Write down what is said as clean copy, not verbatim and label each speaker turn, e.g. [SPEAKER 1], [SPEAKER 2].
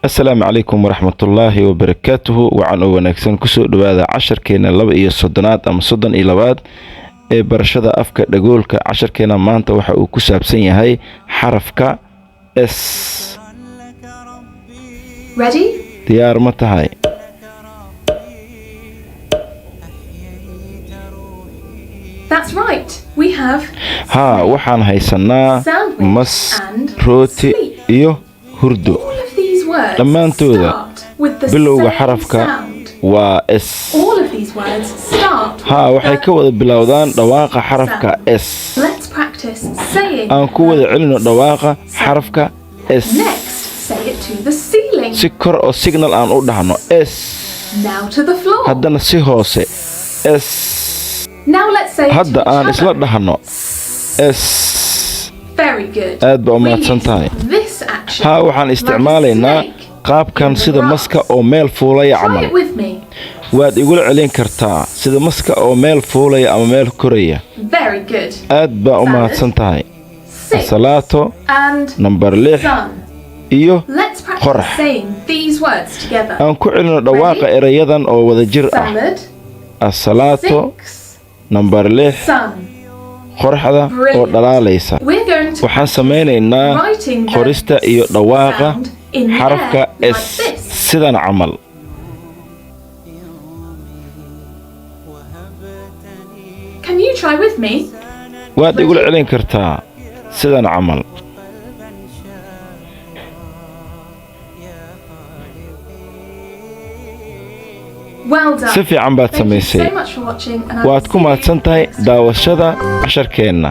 [SPEAKER 1] السلام عليكم ورحمة الله وبركاته وعن ونكسن كسو دوادا عشر كينا لبا إيو صدنات أما صدن إي لباد برشادة أفكا دقولك عشر كينا مانتا وحا uu ku saabsan yahay xarafka S.
[SPEAKER 2] Ready?
[SPEAKER 1] diyaar ma tahay?
[SPEAKER 2] That's right. We have
[SPEAKER 1] haa waxaan haysanaa
[SPEAKER 2] sandwich
[SPEAKER 1] mas
[SPEAKER 2] and
[SPEAKER 1] rooti
[SPEAKER 2] sleep.
[SPEAKER 1] iyo hurdo
[SPEAKER 2] All of these words
[SPEAKER 1] dhammaantooda
[SPEAKER 2] start with the
[SPEAKER 1] bilowga
[SPEAKER 2] same
[SPEAKER 1] xarafka
[SPEAKER 2] sound.
[SPEAKER 1] waa S.
[SPEAKER 2] All of these words start
[SPEAKER 1] haa
[SPEAKER 2] with
[SPEAKER 1] waxay
[SPEAKER 2] the
[SPEAKER 1] ka wada bilowdaan dhawaaqa xarafka
[SPEAKER 2] sound.
[SPEAKER 1] S.
[SPEAKER 2] Let's practice saying
[SPEAKER 1] aan ku wada celino dhawaaqa xarafka S.
[SPEAKER 2] Next, say it to the ceiling.
[SPEAKER 1] si kor oo signal aan u dhahno S.
[SPEAKER 2] Now to the floor.
[SPEAKER 1] haddana si hoose S.
[SPEAKER 2] Now let's say it to
[SPEAKER 1] hadda
[SPEAKER 2] each
[SPEAKER 1] aan isla
[SPEAKER 2] other.
[SPEAKER 1] dhahno S.
[SPEAKER 2] Very good.
[SPEAKER 1] aad baa u
[SPEAKER 2] We
[SPEAKER 1] mahadsan
[SPEAKER 2] use
[SPEAKER 1] tahay
[SPEAKER 2] this action
[SPEAKER 1] haa waxaan
[SPEAKER 2] like a
[SPEAKER 1] isticmaalaynaa
[SPEAKER 2] snake.
[SPEAKER 1] qaabkan
[SPEAKER 2] in the
[SPEAKER 1] sida
[SPEAKER 2] grass.
[SPEAKER 1] maska oo meel fuulaya
[SPEAKER 2] Try
[SPEAKER 1] camal
[SPEAKER 2] it with me.
[SPEAKER 1] waad igula celin kartaa sida maska oo meel fuulaya ama meel koraya
[SPEAKER 2] Very good.
[SPEAKER 1] aad baa u mahadsan tahay
[SPEAKER 2] Six
[SPEAKER 1] salaato
[SPEAKER 2] and
[SPEAKER 1] nambar 6
[SPEAKER 2] sun.
[SPEAKER 1] iyo
[SPEAKER 2] Let's practice
[SPEAKER 1] Qorax.
[SPEAKER 2] saying these words together.
[SPEAKER 1] aan ku celino dhawaaqa erayadan oo wada jir ah
[SPEAKER 2] Salad,
[SPEAKER 1] asalaato
[SPEAKER 2] 6,
[SPEAKER 1] nambar 6
[SPEAKER 2] sun.
[SPEAKER 1] qorraxda oo dhalaalaysa
[SPEAKER 2] We're going to
[SPEAKER 1] waxaan samaynaynaa
[SPEAKER 2] writing the
[SPEAKER 1] qorista iyo dhawaaqa
[SPEAKER 2] sound in the
[SPEAKER 1] xarafka
[SPEAKER 2] air like
[SPEAKER 1] S
[SPEAKER 2] this.
[SPEAKER 1] sidan camal
[SPEAKER 2] Can you try with me?
[SPEAKER 1] waad igula celin kartaa sidan camal
[SPEAKER 2] Well done.
[SPEAKER 1] si fiican baad
[SPEAKER 2] Thank you
[SPEAKER 1] samaysay
[SPEAKER 2] so much for watching and I will
[SPEAKER 1] waad ku
[SPEAKER 2] see you
[SPEAKER 1] mahadsan tahay
[SPEAKER 2] next time.
[SPEAKER 1] daawashada casharkeenna